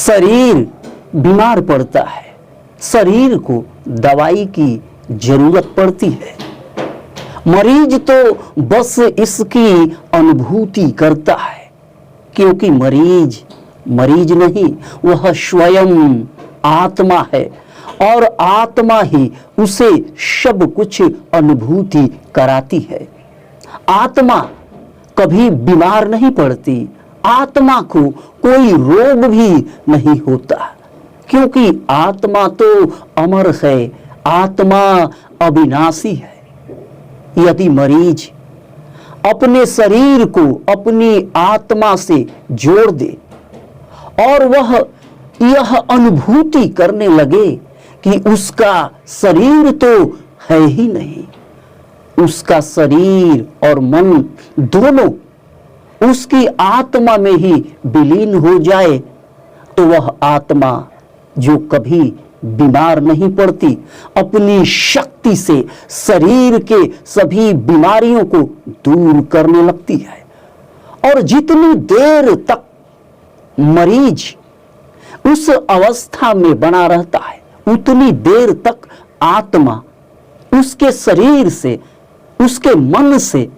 शरीर बीमार पड़ता है, शरीर को दवाई की जरूरत पड़ती है। मरीज तो बस इसकी अनुभूति करता है, क्योंकि मरीज नहीं, वह स्वयं आत्मा है और आत्मा ही उसे सब कुछ अनुभूति कराती है। आत्मा कभी बीमार नहीं पड़ती, आत्मा को कोई रोग भी नहीं होता, क्योंकि आत्मा तो अमर है, आत्मा अविनाशी है। यदि मरीज अपने शरीर को अपनी आत्मा से जोड़ दे और वह यह अनुभूति करने लगे कि उसका शरीर तो है ही नहीं, उसका शरीर और मन दोनों उसकी आत्मा में ही विलीन हो जाए, तो वह आत्मा जो कभी बीमार नहीं पड़ती, अपनी शक्ति से शरीर के सभी बीमारियों को दूर करने लगती है। और जितनी देर तक मरीज उस अवस्था में बना रहता है, उतनी देर तक आत्मा उसके शरीर से, उसके मन से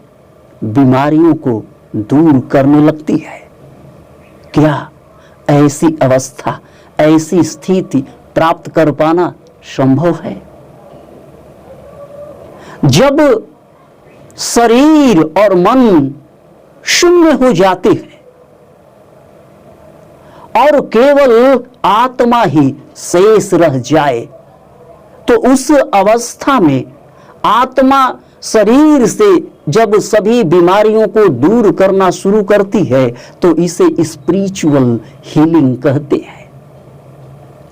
बीमारियों को दूर करने लगती है। क्या ऐसी अवस्था, ऐसी स्थिति प्राप्त कर पाना संभव है? जब शरीर और मन शून्य हो जाते हैं और केवल आत्मा ही शेष रह जाए, तो उस अवस्था में आत्मा शरीर से जब सभी बीमारियों को दूर करना शुरू करती है, तो इसे स्पिरिचुअल हीलिंग कहते हैं।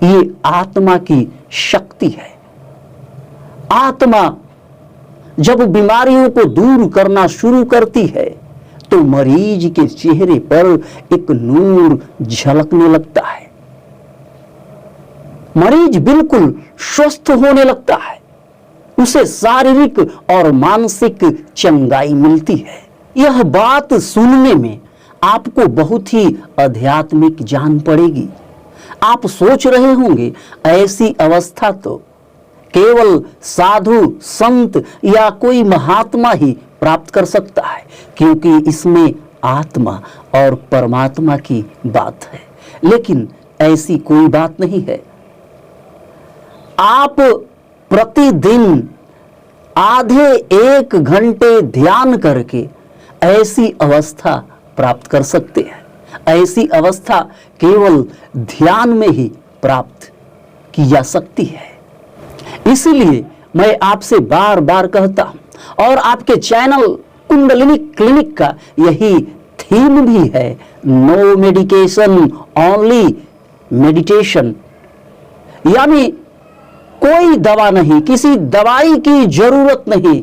ये आत्मा की शक्ति है। आत्मा जब बीमारियों को दूर करना शुरू करती है, तो मरीज के चेहरे पर एक नूर झलकने लगता है, मरीज बिल्कुल स्वस्थ होने लगता है, उसे शारीरिक और मानसिक चंगाई मिलती है। यह बात सुनने में आपको बहुत ही आध्यात्मिक जान पड़ेगी। आप सोच रहे होंगे ऐसी अवस्था तो केवल साधु संत या कोई महात्मा ही प्राप्त कर सकता है, क्योंकि इसमें आत्मा और परमात्मा की बात है। लेकिन ऐसी कोई बात नहीं है। आप प्रतिदिन आधे 1 घंटे ध्यान करके ऐसी अवस्था प्राप्त कर सकते हैं। ऐसी अवस्था केवल ध्यान में ही प्राप्त की जा सकती है। इसलिए मैं आपसे बार बार कहता हूं, और आपके चैनल कुंडलिनी क्लिनिक का यही थीम भी है, नो मेडिकेशन ओनली मेडिटेशन, यानी कोई दवा नहीं, किसी दवाई की जरूरत नहीं,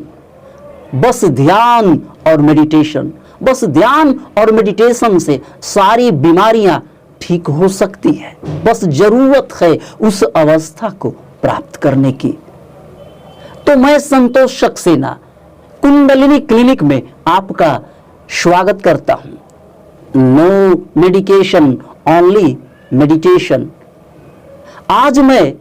बस ध्यान और मेडिटेशन। बस ध्यान और मेडिटेशन से सारी बीमारियां ठीक हो सकती है। बस जरूरत है उस अवस्था को प्राप्त करने की। तो मैं संतोष सक्सेना कुंडलिनी क्लिनिक में आपका स्वागत करता हूं। No medication only meditation. आज मैं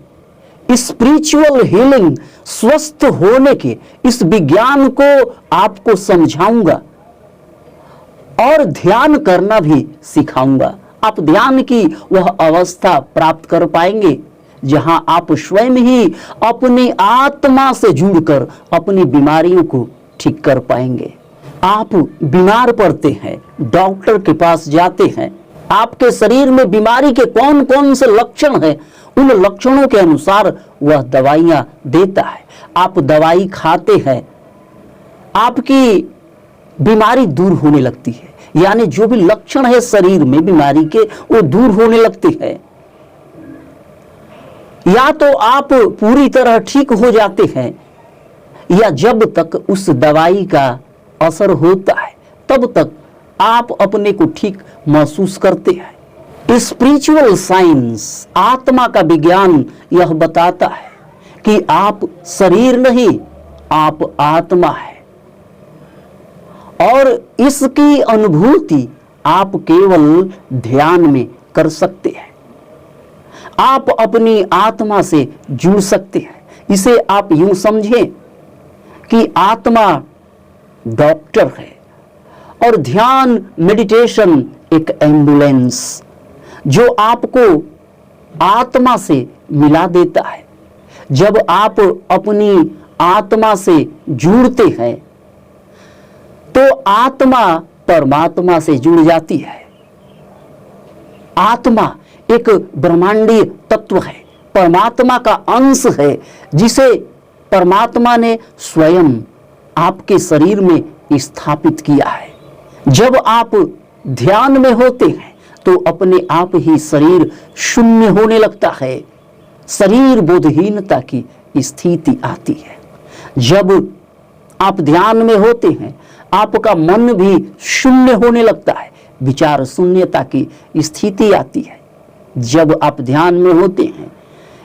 स्पिरिचुअल हीलिंग, स्वस्थ होने के इस विज्ञान को आपको समझाऊंगा और ध्यान करना भी सिखाऊंगा। आप ध्यान की वह अवस्था प्राप्त कर पाएंगे जहां आप स्वयं ही अपनी आत्मा से जुड़कर अपनी बीमारियों को ठीक कर पाएंगे। आप बीमार पड़ते हैं, डॉक्टर के पास जाते हैं, आपके शरीर में बीमारी के कौन कौन से लक्षण हैं, उन लक्षणों के अनुसार वह दवाइयां देता है। आप दवाई खाते हैं, आपकी बीमारी दूर होने लगती है, यानी जो भी लक्षण है शरीर में बीमारी के वो दूर होने लगते हैं। या तो आप पूरी तरह ठीक हो जाते हैं, या जब तक उस दवाई का असर होता है तब तक आप अपने को ठीक महसूस करते हैं। स्पिरिचुअल साइंस, आत्मा का विज्ञान यह बताता है कि आप शरीर नहीं, आप आत्मा है, और इसकी अनुभूति आप केवल ध्यान में कर सकते हैं। आप अपनी आत्मा से जुड़ सकते हैं। इसे आप यूं समझें कि आत्मा डॉक्टर है और ध्यान मेडिटेशन एक एम्बुलेंस जो आपको आत्मा से मिला देता है। जब आप अपनी आत्मा से जुड़ते हैं तो आत्मा परमात्मा से जुड़ जाती है। आत्मा एक ब्रह्मांडीय तत्व है, परमात्मा का अंश है, जिसे परमात्मा ने स्वयं आपके शरीर में स्थापित किया है। जब आप ध्यान में होते हैं तो अपने आप ही शरीर शून्य होने लगता है, शरीर बोधहीनता की स्थिति आती है। जब आप ध्यान में होते हैं आपका मन भी शून्य होने लगता है, विचार शून्यता की स्थिति आती है। जब आप ध्यान में होते हैं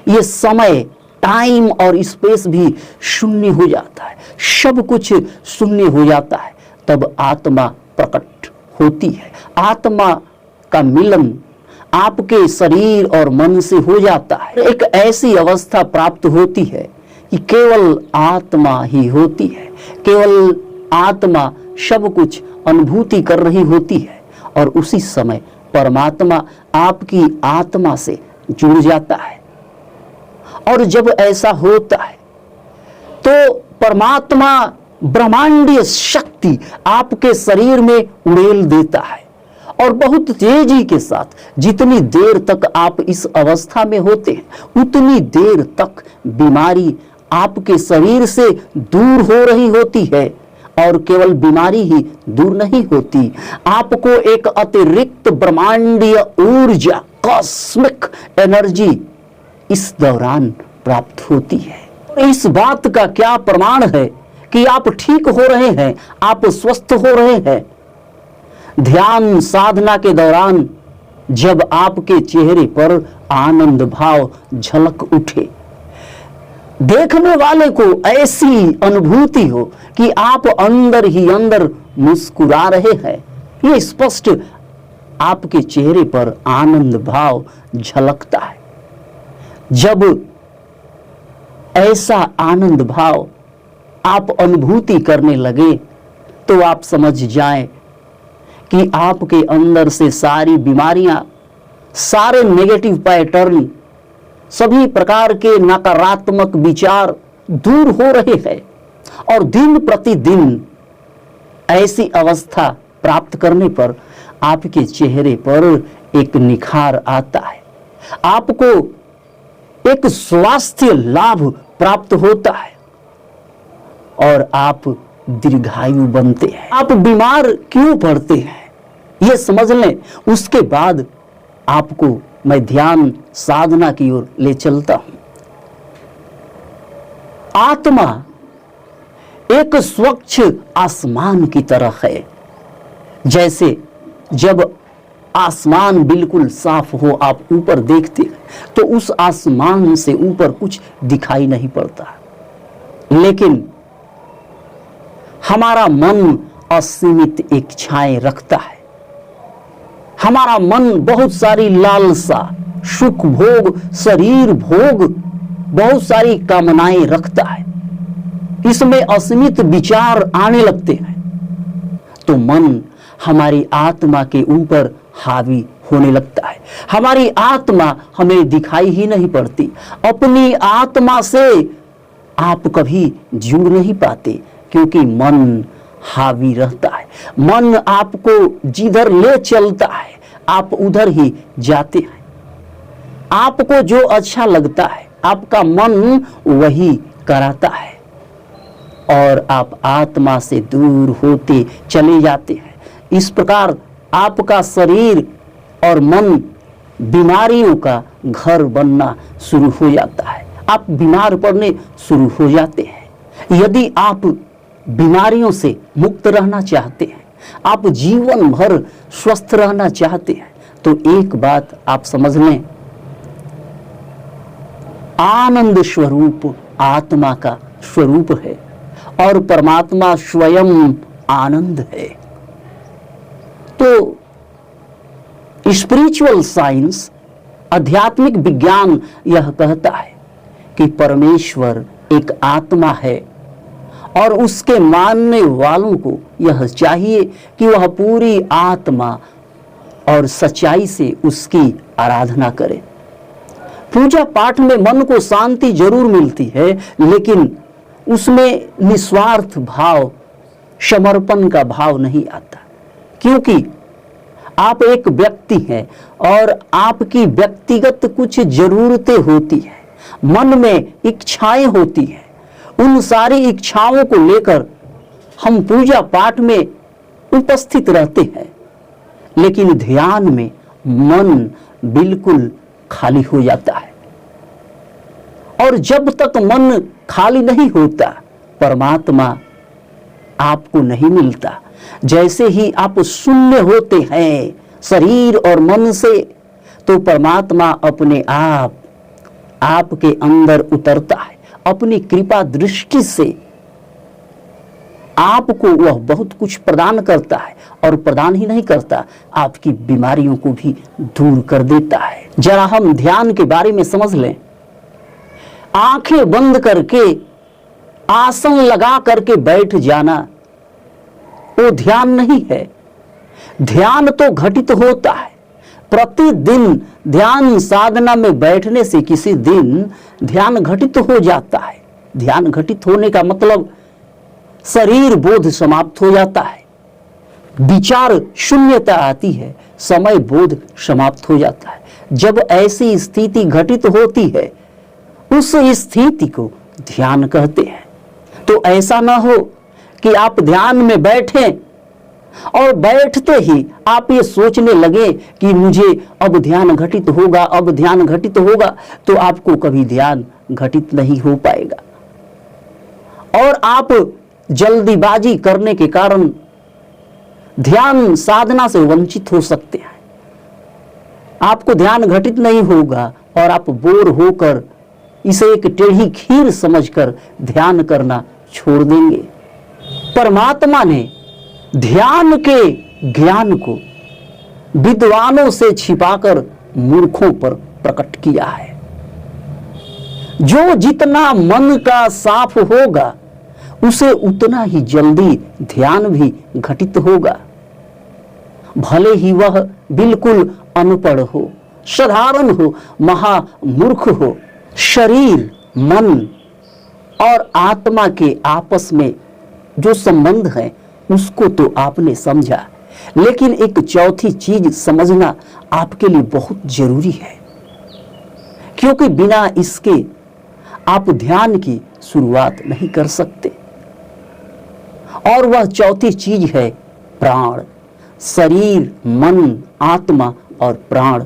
ये समय, टाइम और स्पेस भी शून्य हो जाता है, सब कुछ शून्य हो जाता है। तब आत्मा प्रकट होती है। आत्मा का मिलन आपके शरीर और मन से हो जाता है। एक ऐसी अवस्था प्राप्त होती है कि केवल आत्मा ही होती है, केवल आत्मा सब कुछ अनुभूति कर रही होती है और उसी समय परमात्मा आपकी आत्मा से जुड़ जाता है। और जब ऐसा होता है तो परमात्मा ब्रह्मांडीय शक्ति आपके शरीर में उड़ेल देता है और बहुत तेजी के साथ जितनी देर तक आप इस अवस्था में होते हैं उतनी देर तक बीमारी आपके शरीर से दूर हो रही होती है। और केवल बीमारी ही दूर नहीं होती, आपको एक अतिरिक्त ब्रह्मांडीय ऊर्जा, कॉस्मिक एनर्जी इस दौरान प्राप्त होती है। इस बात का क्या प्रमाण है कि आप ठीक हो रहे हैं, आप स्वस्थ हो रहे हैं? ध्यान साधना के दौरान जब आपके चेहरे पर आनंद भाव झलक उठे, देखने वाले को ऐसी अनुभूति हो कि आप अंदर ही अंदर मुस्कुरा रहे हैं, ये स्पष्ट आपके चेहरे पर आनंद भाव झलकता है। जब ऐसा आनंद भाव आप अनुभूति करने लगे तो आप समझ जाएं कि आपके अंदर से सारी बीमारियां, सारे नेगेटिव पैटर्न, सभी प्रकार के नकारात्मक विचार दूर हो रहे हैं। और दिन प्रतिदिन ऐसी अवस्था प्राप्त करने पर आपके चेहरे पर एक निखार आता है, आपको एक स्वास्थ्य लाभ प्राप्त होता है और आप दीर्घायु बनते हैं। आप बीमार क्यों पड़ते हैं ये समझ लें, उसके बाद आपको मैं ध्यान साधना की ओर ले चलता हूं। आत्मा एक स्वच्छ आसमान की तरह है। जैसे जब आसमान बिल्कुल साफ हो, आप ऊपर देखते हैं तो उस आसमान से ऊपर कुछ दिखाई नहीं पड़ता, लेकिन हमारा मन असीमित इच्छाएं रखता है। हमारा मन बहुत सारी लालसा, सुख भोग, शरीर भोग, बहुत सारी कामनाएं रखता है। इसमें असीमित विचार आने लगते हैं तो मन हमारी आत्मा के ऊपर हावी होने लगता है। हमारी आत्मा हमें दिखाई ही नहीं पड़ती। अपनी आत्मा से आप कभी जुड़ नहीं पाते क्योंकि मन हावी रहता है। मन आपको जिधर ले चलता है आप उधर ही जाते हैं। आपको जो अच्छा लगता है आपका मन वही कराता है और आप आत्मा से दूर होते चले जाते हैं। इस प्रकार आपका शरीर और मन बीमारियों का घर बनना शुरू हो जाता है। आप बीमार पड़ने शुरू हो जाते हैं। यदि आप बीमारियों से मुक्त रहना चाहते हैं, आप जीवन भर स्वस्थ रहना चाहते हैं, तो एक बात आप समझ लें, आनंद स्वरूप आत्मा का स्वरूप है और परमात्मा स्वयं आनंद है। तो स्पिरिचुअल साइंस आध्यात्मिक विज्ञान यह कहता है कि परमेश्वर एक आत्मा है और उसके मानने वालों को यह चाहिए कि वह पूरी आत्मा और सच्चाई से उसकी आराधना करें। पूजा पाठ में मन को शांति जरूर मिलती है, लेकिन उसमें निस्वार्थ भाव, समर्पण का भाव नहीं आता, क्योंकि आप एक व्यक्ति हैं और आपकी व्यक्तिगत कुछ जरूरतें होती हैं, मन में इच्छाएं होती हैं। उन सारी इच्छाओं को लेकर हम पूजा पाठ में उपस्थित रहते हैं, लेकिन ध्यान में मन बिल्कुल खाली हो जाता है। और जब तक मन खाली नहीं होता, परमात्मा आपको नहीं मिलता। जैसे ही आप शून्य होते हैं शरीर और मन से, तो परमात्मा अपने आप आपके अंदर उतरता है। अपनी कृपा दृष्टि से आपको वह बहुत कुछ प्रदान करता है, और प्रदान ही नहीं करता, आपकी बीमारियों को भी दूर कर देता है। जरा हम ध्यान के बारे में समझ लें। आंखें बंद करके आसन लगा करके बैठ जाना वो ध्यान नहीं है। ध्यान तो घटित होता है। प्रतिदिन ध्यान साधना में बैठने से किसी दिन ध्यान घटित हो जाता है। ध्यान घटित होने का मतलब शरीर बोध समाप्त हो जाता है, विचार शून्यता आती है, समय बोध समाप्त हो जाता है। जब ऐसी स्थिति घटित होती है, उस स्थिति को ध्यान कहते हैं। तो ऐसा ना हो कि आप ध्यान में बैठें और बैठते ही आप ये सोचने लगे कि मुझे अब ध्यान घटित होगा, अब ध्यान घटित होगा, तो आपको कभी ध्यान घटित नहीं हो पाएगा। और आप जल्दीबाजी करने के कारण ध्यान साधना से वंचित हो सकते हैं। आपको ध्यान घटित नहीं होगा और आप बोर होकर इसे एक टेढ़ी खीर समझकर ध्यान करना छोड़ देंगे। परमात्मा ने ध्यान के ज्ञान को विद्वानों से छिपाकर मूर्खों पर प्रकट किया है। जो जितना मन का साफ होगा, उसे उतना ही जल्दी ध्यान भी घटित होगा। भले ही वह बिल्कुल अनपढ़ हो, साधारण हो, महामूर्ख हो। शरीर, मन और आत्मा के आपस में जो संबंध है उसको तो आपने समझा, लेकिन एक चौथी चीज समझना आपके लिए बहुत जरूरी है, क्योंकि बिना इसके आप ध्यान की शुरुआत नहीं कर सकते। और वह चौथी चीज है प्राण। शरीर, मन, आत्मा और प्राण।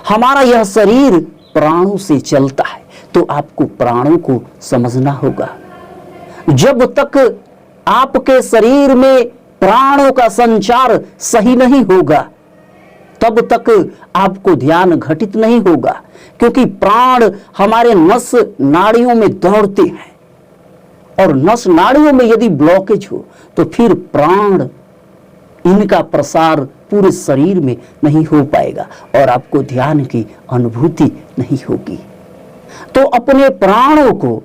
हमारा यह शरीर प्राणों से चलता है, तो आपको प्राणों को समझना होगा। जब तक आपके शरीर में प्राणों का संचार सही नहीं होगा, तब तक आपको ध्यान घटित नहीं होगा, क्योंकि प्राण हमारे नस नाड़ियों में दौड़ते हैं, और नस नाड़ियों में यदि ब्लॉकेज हो तो फिर प्राण, इनका प्रसार पूरे शरीर में नहीं हो पाएगा और आपको ध्यान की अनुभूति नहीं होगी। तो अपने प्राणों को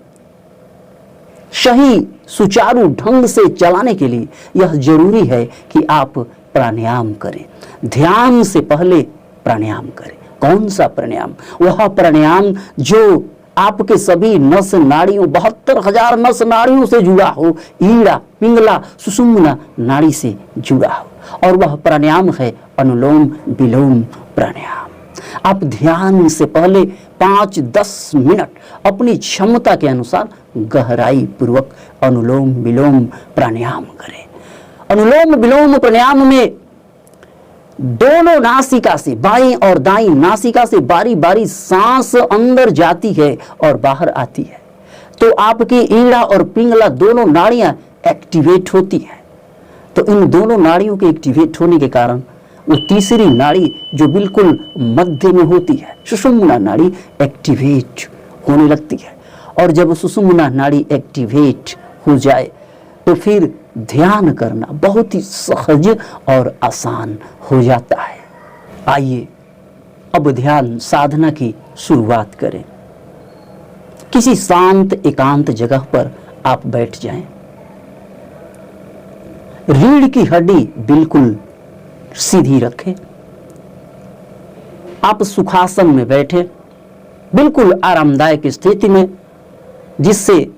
सही सुचारू ढंग से चलाने के लिए यह जरूरी है कि आप प्राणायाम करें। ध्यान से पहले प्राणायाम करें। कौन सा प्राणायाम? वह प्राणायाम जो आपके सभी नस नाड़ियों, 72,000 नस नाड़ियों से जुड़ा हो, ईड़ा, पिंगला, सुषुम्ना नाड़ी से जुड़ा हो। और वह प्राणायाम है अनुलोम विलोम प्राणायाम। आप ध्यान से पहले 5-10 मिनट अपनी क्षमता के अनुसार गहराई पूर्वक अनुलोम विलोम प्राणायाम करें। अनुलोम विलोम प्राणायाम में दोनों नासिका से, बाईं और दाईं नासिका से बारी बारी सांस अंदर जाती है और बाहर आती है, तो आपकी ईड़ा और पिंगला दोनों नाड़ियां एक्टिवेट होती हैं। तो इन दोनों नाड़ियों के एक्टिवेट होने के कारण वो तीसरी नाड़ी जो बिल्कुल मध्य में होती है, सुषुम्ना नाड़ी, एक्टिवेट होने लगती है। और जब सुषुम्ना नाड़ी एक्टिवेट हो जाए तो फिर ध्यान करना बहुत ही सहज और आसान हो जाता है। आइए अब ध्यान साधना की शुरुआत करें। किसी शांत एकांत जगह पर आप बैठ जाएं। रीढ़ की हड्डी बिल्कुल सीधी रखें। आप सुखासन में बैठे, बिल्कुल आरामदायक स्थिति में, जिससे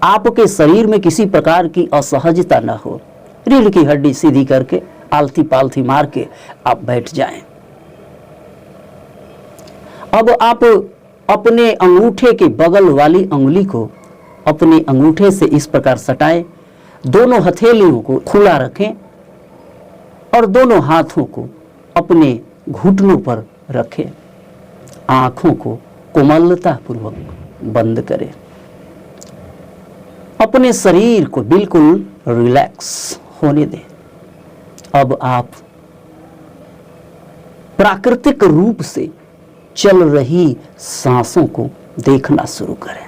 आपके शरीर में किसी प्रकार की असहजता न हो। रीढ़ की हड्डी सीधी करके आलती पालथी मार के आप बैठ जाएं। अब आप अपने अंगूठे के बगल वाली अंगुली को अपने अंगूठे से इस प्रकार सटाएं, दोनों हथेलियों को खुला रखें और दोनों हाथों को अपने घुटनों पर रखें। आंखों को कोमलता पूर्वक बंद करें। अपने शरीर को बिल्कुल रिलैक्स होने दें। अब आप प्राकृतिक रूप से चल रही सांसों को देखना शुरू करें।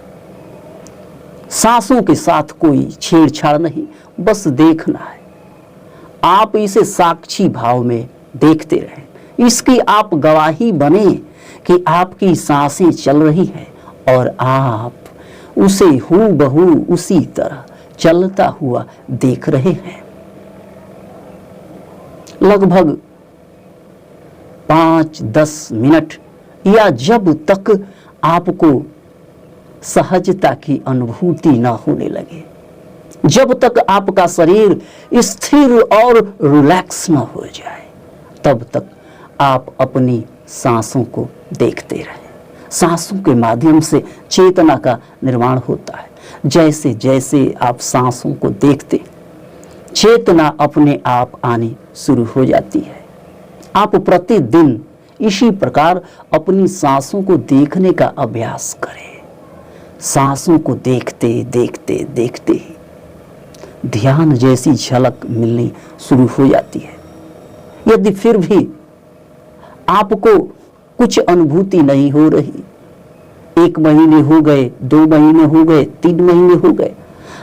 सांसों के साथ कोई छेड़छाड़ नहीं, बस देखना है। आप इसे साक्षी भाव में देखते रहें। इसकी आप गवाही बने कि आपकी सांसें चल रही हैं और आप उसे हूबहू उसी तरह चलता हुआ देख रहे हैं। लगभग 5-10 मिनट या जब तक आपको सहजता की अनुभूति न होने लगे, जब तक आपका शरीर स्थिर और रिलैक्स न हो जाए, तब तक आप अपनी सांसों को देखते रहें। सांसों के माध्यम से चेतना का निर्माण होता है। जैसे जैसे आप सांसों को देखते, चेतना अपने आप आनी शुरू हो जाती है। आप प्रतिदिन इसी प्रकार अपनी सांसों को देखने का अभ्यास करें। सांसों को देखते देखते देखते ही ध्यान जैसी झलक मिलनी शुरू हो जाती है। यदि फिर भी आपको कुछ अनुभूति नहीं हो रही, 1 महीने हो गए, 2 महीने हो गए, 3 महीने हो गए,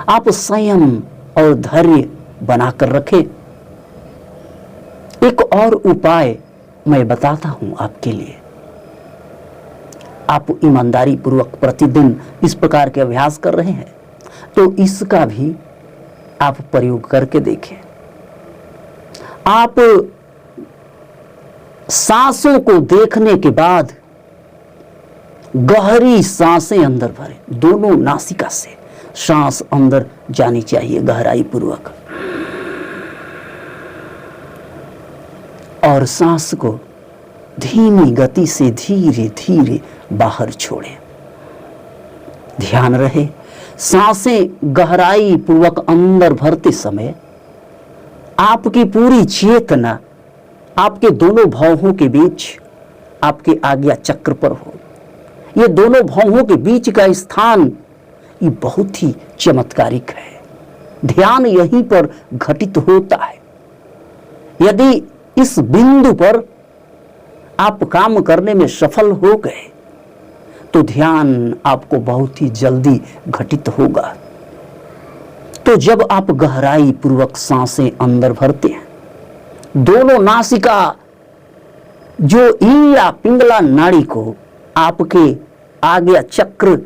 आप संयम और धैर्य बनाकर रखें। एक और उपाय मैं बताता हूं आपके लिए। आप ईमानदारी पूर्वक प्रतिदिन इस प्रकार के अभ्यास कर रहे हैं, तो इसका भी आप प्रयोग करके देखें। आप सांसों को देखने के बाद गहरी सांसें अंदर भरें। दोनों नासिका से सांस अंदर जानी चाहिए गहराई पूर्वक, और सांस को धीमी गति से धीरे धीरे बाहर छोड़ें। ध्यान रहे, सांसें गहराई पूर्वक अंदर भरते समय आपकी पूरी चेतना आपके दोनों भौहों के बीच, आपके आज्ञा चक्र पर हो। ये दोनों भौहों के बीच का स्थान ये बहुत ही चमत्कारिक है। ध्यान यहीं पर घटित होता है। यदि इस बिंदु पर आप काम करने में सफल हो गए, तो ध्यान आपको बहुत ही जल्दी घटित होगा। तो जब आप गहराई पूर्वक सांसें अंदर भरते हैं, दोनों नासिका जो ईड़ा पिंगला नाड़ी को आपके आज्ञा चक्र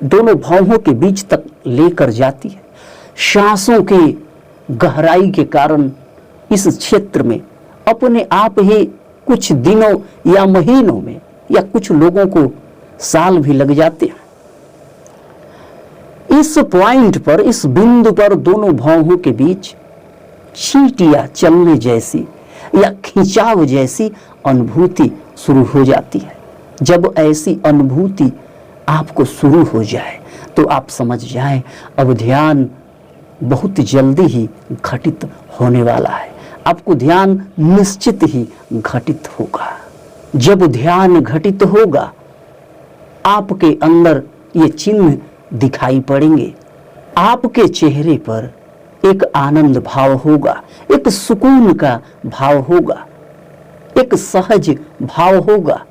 दोनों भौहों के बीच तक लेकर जाती है, सांसों की गहराई के कारण इस क्षेत्र में अपने आप ही कुछ दिनों या महीनों में, या कुछ लोगों को साल भी लग जाते हैं। इस पॉइंट पर, इस बिंदु पर दोनों भौहों के बीच चींटियां चलने जैसी या खिंचाव जैसी अनुभूति शुरू हो जाती है। जब ऐसी अनुभूति आपको शुरू हो जाए, तो आप समझ जाएं अब ध्यान बहुत जल्दी ही घटित होने वाला है। आपको ध्यान निश्चित ही घटित होगा। जब ध्यान घटित होगा, आपके अंदर ये चिन्ह दिखाई पड़ेंगे। आपके चेहरे पर एक आनंद भाव होगा, एक सुकून का भाव होगा, एक सहज भाव होगा।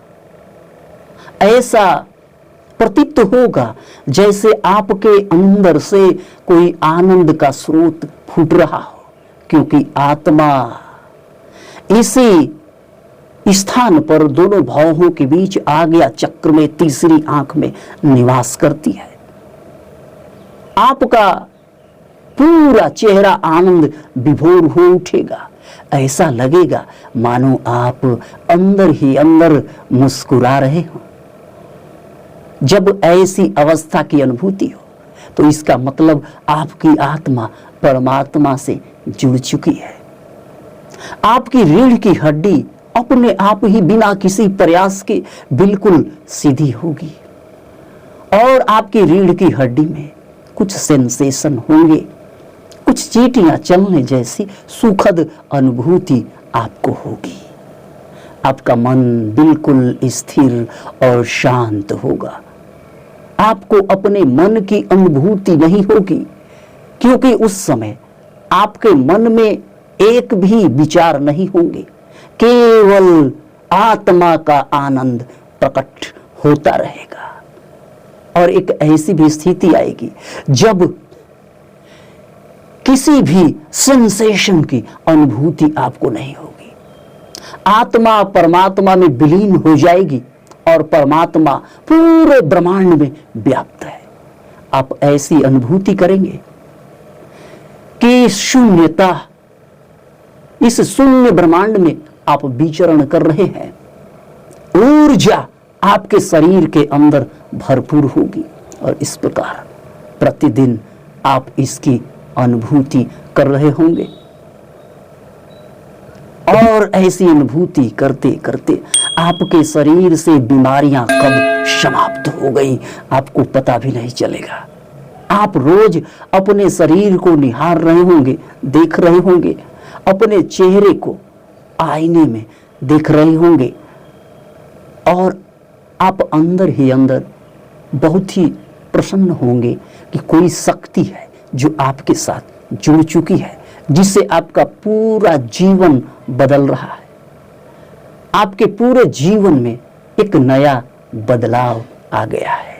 ऐसा प्रतीत होगा जैसे आपके अंदर से कोई आनंद का स्रोत फूट रहा हो, क्योंकि आत्मा इसी स्थान पर दोनों भावों के बीच आज्ञा चक्र में तीसरी आंख में निवास करती है। आपका पूरा चेहरा आनंद विभोर हो उठेगा। ऐसा लगेगा मानो आप अंदर ही अंदर मुस्कुरा रहे हो। जब ऐसी अवस्था की अनुभूति हो तो इसका मतलब आपकी आत्मा परमात्मा से जुड़ चुकी है। आपकी रीढ़ की हड्डी अपने आप ही बिना किसी प्रयास के बिल्कुल सीधी होगी और आपकी रीढ़ की हड्डी में कुछ सेंसेशन होंगे, कुछ चींटियां चलने जैसी सुखद अनुभूति आपको होगी। आपका मन बिल्कुल स्थिर और शांत होगा। आपको अपने मन की अनुभूति नहीं होगी, क्योंकि उस समय आपके मन में एक भी विचार नहीं होंगे। केवल आत्मा का आनंद प्रकट होता रहेगा। और एक ऐसी भी स्थिति आएगी जब किसी भी सेंसेशन की अनुभूति आपको नहीं होगी। आत्मा परमात्मा में विलीन हो जाएगी और परमात्मा पूरे ब्रह्मांड में व्याप्त है। आप ऐसी अनुभूति करेंगे कि शून्यता, इस शून्य ब्रह्मांड में आप विचरण कर रहे हैं। ऊर्जा आपके शरीर के अंदर भरपूर होगी और इस प्रकार प्रतिदिन आप इसकी अनुभूति कर रहे होंगे। और ऐसी अनुभूति करते करते आपके शरीर से बीमारियां कब समाप्त हो गई आपको पता भी नहीं चलेगा। आप रोज अपने शरीर को निहार रहे होंगे, देख रहे होंगे, अपने चेहरे को आईने में देख रहे होंगे और आप अंदर ही अंदर बहुत ही प्रसन्न होंगे कि कोई शक्ति है जो आपके साथ जुड़ चुकी है, जिससे आपका पूरा जीवन बदल रहा है। आपके पूरे जीवन में एक नया बदलाव आ गया है।